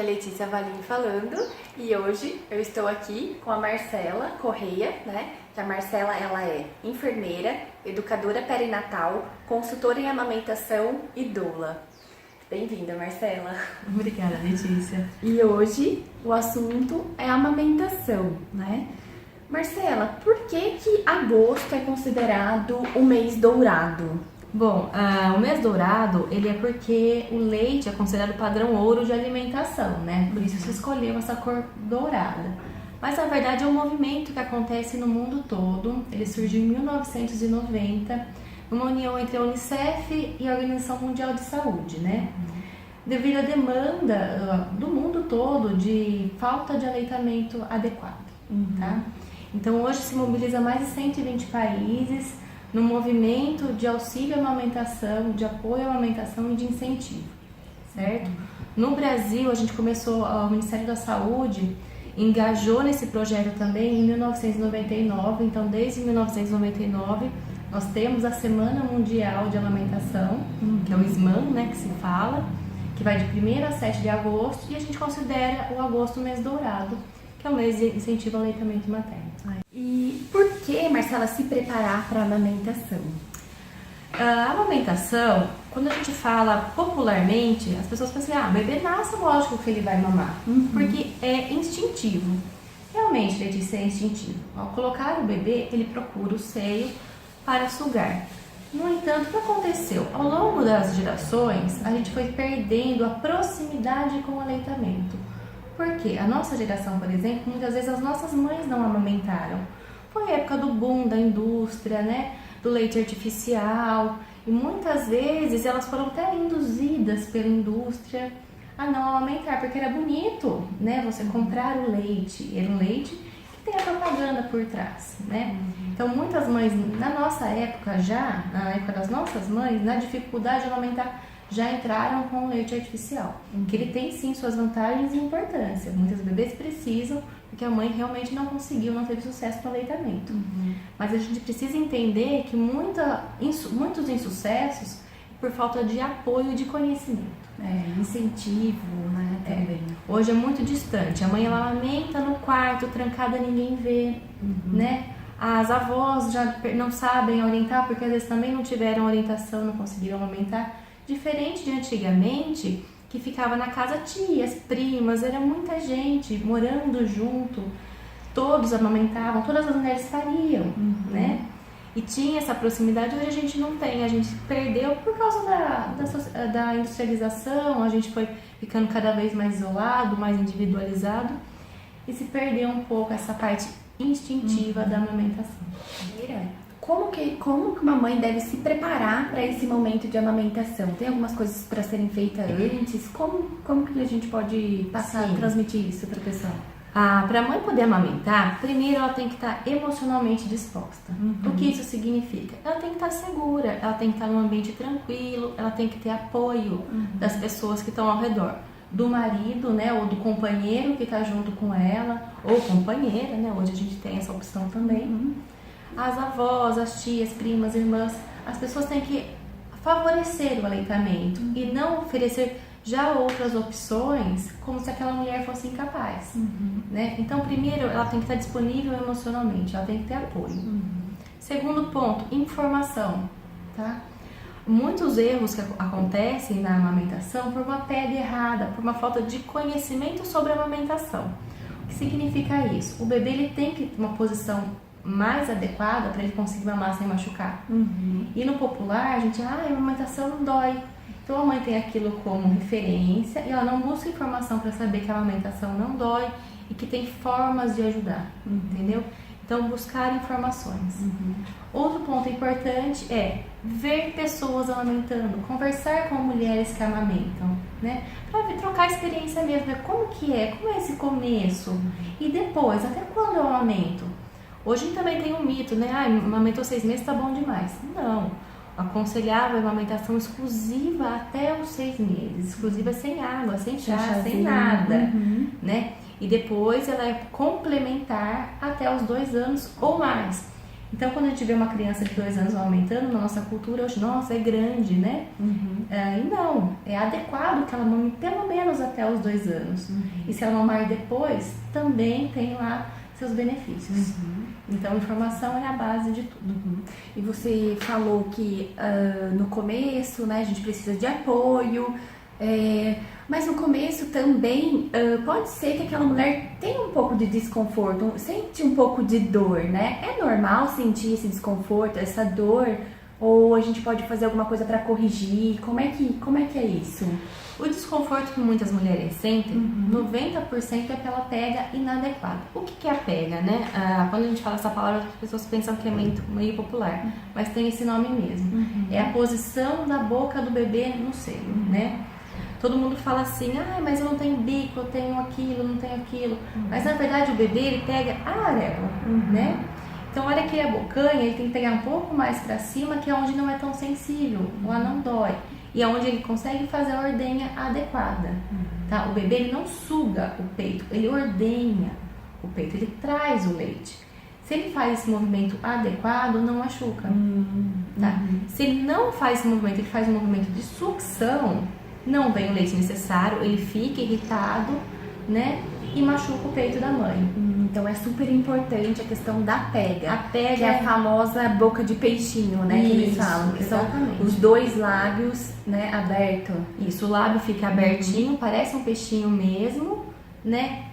Letícia Valim falando e hoje eu estou aqui com a Marcela Correia, né? Que a Marcela ela é enfermeira, educadora perinatal, consultora em amamentação e doula. Bem-vinda, Marcela. Obrigada, Letícia. E hoje o assunto é amamentação, né? Marcela, por que agosto é considerado o mês dourado? Bom, o mês dourado, ele é porque o leite é considerado padrão ouro de alimentação, né? Por isso se escolheu essa cor dourada. Mas, na verdade, é um movimento que acontece no mundo todo. Ele surgiu em 1990, numa união entre a Unicef e a Organização Mundial de Saúde, né? Devido à demanda do mundo todo de falta de aleitamento adequado, tá? Então, hoje se mobiliza mais de 120 países no movimento de auxílio à amamentação, de apoio à amamentação e de incentivo, certo? No Brasil, a gente começou, o Ministério da Saúde engajou nesse projeto também em 1999, então desde 1999 nós temos a Semana Mundial de Amamentação, que é o SMAM, né, que se fala, que vai de 1º a 7 de agosto, e a gente considera o agosto o mês dourado, que é o mês de incentivo ao aleitamento materno. E por que, Marcela, se preparar para a amamentação? A amamentação, quando a gente fala popularmente, as pessoas pensam assim, o bebê nasce, lógico que ele vai mamar, porque é instintivo. Realmente, Letícia, é instintivo. Ao colocar o bebê, ele procura o seio para sugar. No entanto, o que aconteceu? Ao longo das gerações, a gente foi perdendo a proximidade com o aleitamento. Porque a nossa geração, por exemplo, muitas vezes as nossas mães não amamentaram. Foi a época do boom da indústria, né? Do leite artificial. E muitas vezes elas foram até induzidas pela indústria a não amamentar, porque era bonito, né? Você comprar o leite. Era um leite que tem a propaganda por trás, né? Então muitas mães, na nossa época já, na época das nossas mães, na dificuldade de amamentar, já entraram com o leite artificial, que ele tem sim suas vantagens e importância. Muitos bebês precisam, porque a mãe realmente não conseguiu, não teve sucesso no aleitamento. Mas a gente precisa entender que muitos insucessos por falta de apoio e de conhecimento. Incentivo, né, também. Hoje é muito distante, a mãe ela amamenta no quarto, trancada, ninguém vê, né? As avós já não sabem orientar, porque às vezes também não tiveram orientação, não conseguiram amamentar. Diferente de antigamente, que ficava na casa tias, primas, era muita gente morando junto, todos amamentavam, todas as mulheres fariam, né? E tinha essa proximidade, hoje a gente não tem, a gente perdeu por causa da industrialização, a gente foi ficando cada vez mais isolado, mais individualizado, e se perdeu um pouco essa parte instintiva da amamentação. Como que uma mãe deve se preparar para esse momento de amamentação? Tem algumas coisas para serem feitas antes? Como que a gente pode transmitir isso para a pessoa? Para a mãe poder amamentar, primeiro ela tem que estar emocionalmente disposta. O que isso significa? Ela tem que estar segura, ela tem que estar num ambiente tranquilo, ela tem que ter apoio das pessoas que estão ao redor. Do marido, né, ou do companheiro que está junto com ela, ou companheira, né, hoje a gente tem essa opção também. As avós, as tias, primas, irmãs, as pessoas têm que favorecer o aleitamento e não oferecer já outras opções como se aquela mulher fosse incapaz, né? Então, primeiro, ela tem que estar disponível emocionalmente, ela tem que ter apoio. Segundo ponto, informação, tá? Muitos erros que acontecem na amamentação por uma pega errada, por uma falta de conhecimento sobre a amamentação. O que significa isso? O bebê ele tem que ter uma posição mais adequada para ele conseguir mamar sem machucar. E no popular, a gente, a amamentação não dói. Então a mãe tem aquilo como referência e ela não busca informação para saber que a amamentação não dói e que tem formas de ajudar, entendeu? Então buscar informações. Outro ponto importante é ver pessoas amamentando, conversar com mulheres que amamentam, né? Para trocar experiência mesmo, ver como é esse começo e depois, até quando eu amamento? Hoje também tem um mito, né? Amamentou 6 meses, tá bom demais. Não. Aconselhava a amamentação exclusiva até os 6 meses. Exclusiva sem água, sem chá, sem nada, né? E depois ela é complementar até os 2 anos ou mais. Então, quando a gente vê uma criança de 2 anos aumentando, na nossa cultura, hoje, nossa, é grande, né? E não, é adequado que ela mame pelo menos até os 2 anos. E se ela mamar depois, também tem lá seus benefícios. Então, informação é a base de tudo. E você falou que no começo, né, a gente precisa de apoio, mas no começo também pode ser que aquela mulher tenha um pouco de desconforto, sente um pouco de dor, né? É normal sentir esse desconforto, essa dor? Ou a gente pode fazer alguma coisa para corrigir? Como é que é isso? O desconforto que muitas mulheres sentem, 90% é pela pega inadequada. O que é a pega, né? Quando a gente fala essa palavra, as pessoas pensam que é meio popular, mas tem esse nome mesmo. É a posição da boca do bebê no seio, né? Todo mundo fala assim, mas eu não tenho bico, eu tenho aquilo, não tenho aquilo. Mas na verdade o bebê, ele pega a areola, né? Então, olha que a bocanha, ele tem que pegar um pouco mais pra cima, que é onde não é tão sensível, lá não dói. E é onde ele consegue fazer a ordenha adequada, tá? O bebê, ele não suga o peito, ele ordenha o peito, ele traz o leite. Se ele faz esse movimento adequado, não machuca, tá? Se ele não faz esse movimento, ele faz um movimento de sucção, não vem o leite necessário, ele fica irritado, né? E machuca o peito da mãe. Então é super importante a questão da pega. A pega que é a famosa boca de peixinho, né? Isso, que eles falam. Que exatamente. São os 2 lábios, né, abertos. Isso, o lábio fica abertinho, parece um peixinho mesmo, né?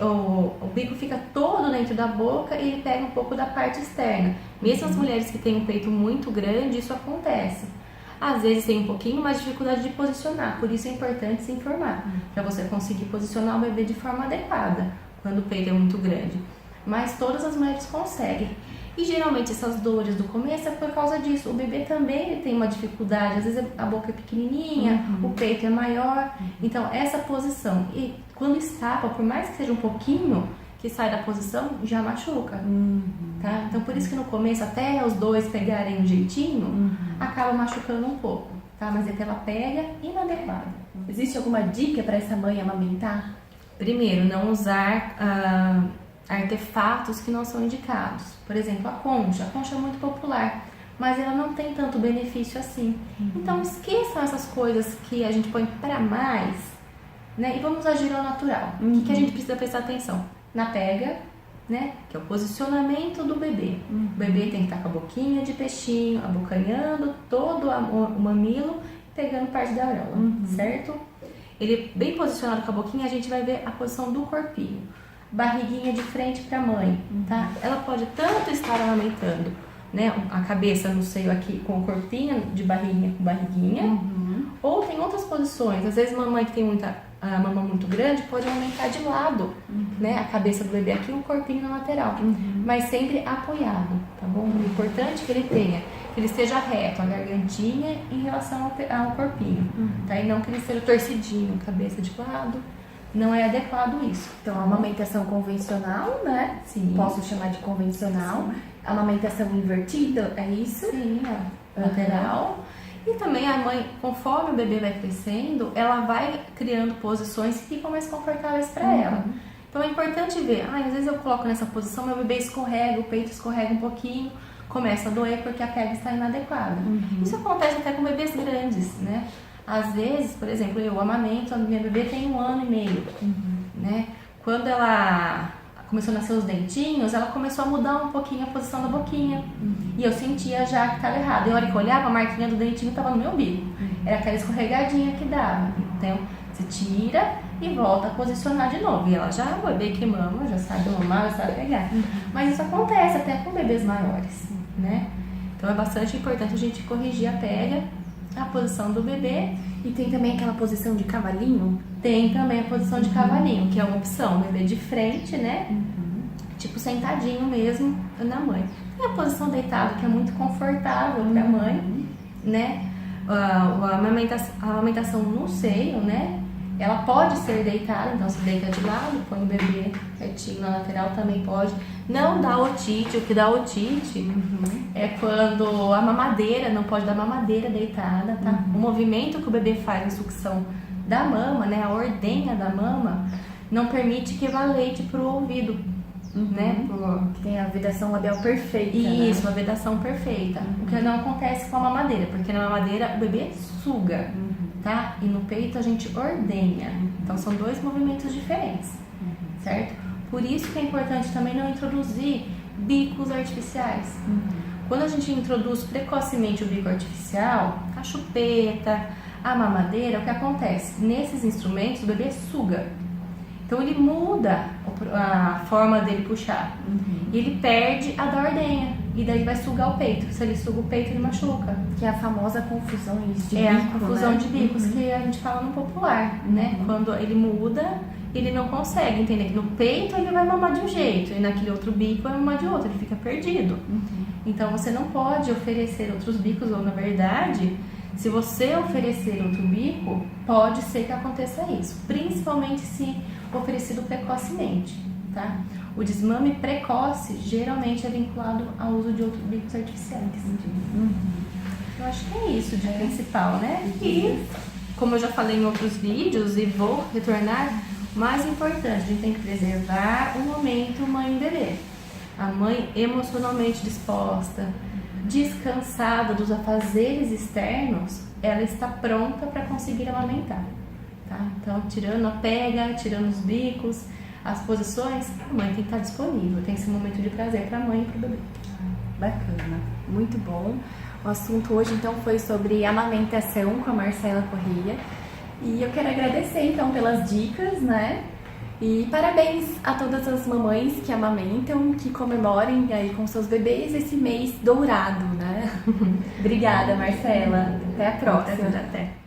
O bico fica todo dentro da boca e ele pega um pouco da parte externa. Mesmo as mulheres que têm um peito muito grande, isso acontece. Às vezes tem um pouquinho mais de dificuldade de posicionar, por isso é importante se informar, para você conseguir posicionar o bebê de forma adequada, quando o peito é muito grande. Mas todas as mulheres conseguem. E geralmente essas dores do começo é por causa disso. O bebê também ele tem uma dificuldade, às vezes a boca é pequenininha, o peito é maior. Então essa posição, e quando estapa, por mais que seja um pouquinho que sai da posição, já machuca. Tá? Então por isso que no começo, até os 2 pegarem um jeitinho, acaba machucando um pouco, tá? Mas é pela pega inadequada. Existe alguma dica para essa mãe amamentar? Primeiro, não usar artefatos que não são indicados. Por exemplo, a concha. A concha é muito popular, mas ela não tem tanto benefício assim. Então esqueçam essas coisas que a gente põe para mais, né? E vamos agir ao natural. O que a gente precisa prestar atenção? Na pega, né? Que é o posicionamento do bebê. O bebê tem que estar com a boquinha de peixinho, abocanhando todo o mamilo, pegando parte da auréola, certo? Ele bem posicionado com a boquinha, a gente vai ver a posição do corpinho. Barriguinha de frente para a mãe, tá? Ela pode tanto estar amamentando, né? A cabeça no seio aqui com o corpinho de barriguinha com barriguinha, ou tem outras posições. Às vezes mamãe que tem a mama muito grande pode aumentar de lado, né? A cabeça do bebê aqui e o corpinho na lateral, mas sempre apoiado, tá bom? O importante é que ele esteja reto, a gargantinha em relação ao corpinho, tá? E não que ele esteja torcidinho, cabeça de lado. Não é adequado isso. Então, a amamentação convencional, né? Sim. Posso chamar de convencional. Sim. Amamentação invertida, é isso? Sim, lateral. E também a mãe, conforme o bebê vai crescendo, ela vai criando posições que ficam mais confortáveis para ela. Então é importante ver, às vezes eu coloco nessa posição, meu bebê escorrega, o peito escorrega um pouquinho, começa a doer porque a pega está inadequada. Isso acontece até com bebês grandes, né? Às vezes, por exemplo, eu amamento, a minha bebê tem 1 ano e meio, né? Quando ela começou a nascer os dentinhos, ela começou a mudar um pouquinho a posição da boquinha. E eu sentia já que estava errado. E a hora que eu olhava, a marquinha do dentinho estava no meu umbigo. Era aquela escorregadinha que dava. Então, você tira e volta a posicionar de novo. E ela já, o bebê que mama, já sabe mamar, já sabe pegar. Mas isso acontece até com bebês maiores, né? Então, é bastante importante a gente corrigir a pega, a posição do bebê. E tem também aquela posição de cavalinho? Tem também a posição de cavalinho, que é uma opção, o bebê de frente, né? Tipo sentadinho mesmo na mãe. Tem a posição deitado, que é muito confortável para a mãe, né? A amamentação no seio, né? Ela pode ser deitada, então se deita de lado, põe o bebê retinho na lateral, também pode. Não dá otite, o que dá otite é quando a mamadeira, não pode dar mamadeira deitada, tá? O movimento que o bebê faz na sucção da mama, né, a ordenha da mama, não permite que vá leite pro ouvido, né? Que tem a vedação labial perfeita. Isso, né? uma vedação perfeita. O que não acontece com a mamadeira, porque na mamadeira o bebê suga, tá? E no peito a gente ordenha. Então são dois movimentos diferentes, certo? Por isso que é importante também não introduzir bicos artificiais. Quando a gente introduz precocemente o bico artificial, a chupeta, a mamadeira, o que acontece? Nesses instrumentos o bebê suga. Então ele muda a forma dele puxar. E ele perde a da ordenha. E daí vai sugar o peito. Se ele suga o peito, ele machuca. Que é a famosa confusão de É bico, a confusão né? de bicos que a gente fala no popular, né? Quando ele muda, ele não consegue entender que no peito ele vai mamar de um jeito e naquele outro bico vai mamar de outro, ele fica perdido. Então você não pode oferecer outros bicos, ou na verdade, se você oferecer outro bico, pode ser que aconteça isso, principalmente se oferecido precocemente, tá? O desmame precoce geralmente é vinculado ao uso de outros bicos artificiais. Eu acho que é isso de principal, né? E, como eu já falei em outros vídeos e vou retornar, o mais importante, a gente tem que preservar o momento mãe e bebê. A mãe emocionalmente disposta, descansada dos afazeres externos, ela está pronta para conseguir amamentar, tá? Então, tirando a pega, tirando os bicos, as posições, a mãe tem que estar disponível, tem que ser um momento de prazer para a mãe e para o bebê. Bacana, muito bom. O assunto hoje então foi sobre amamentação com a Marcela Correia. E eu quero agradecer então pelas dicas, né? E parabéns a todas as mamães que amamentam, que comemorem aí com seus bebês esse mês dourado, né? Obrigada, Marcela. Até a próxima. Até.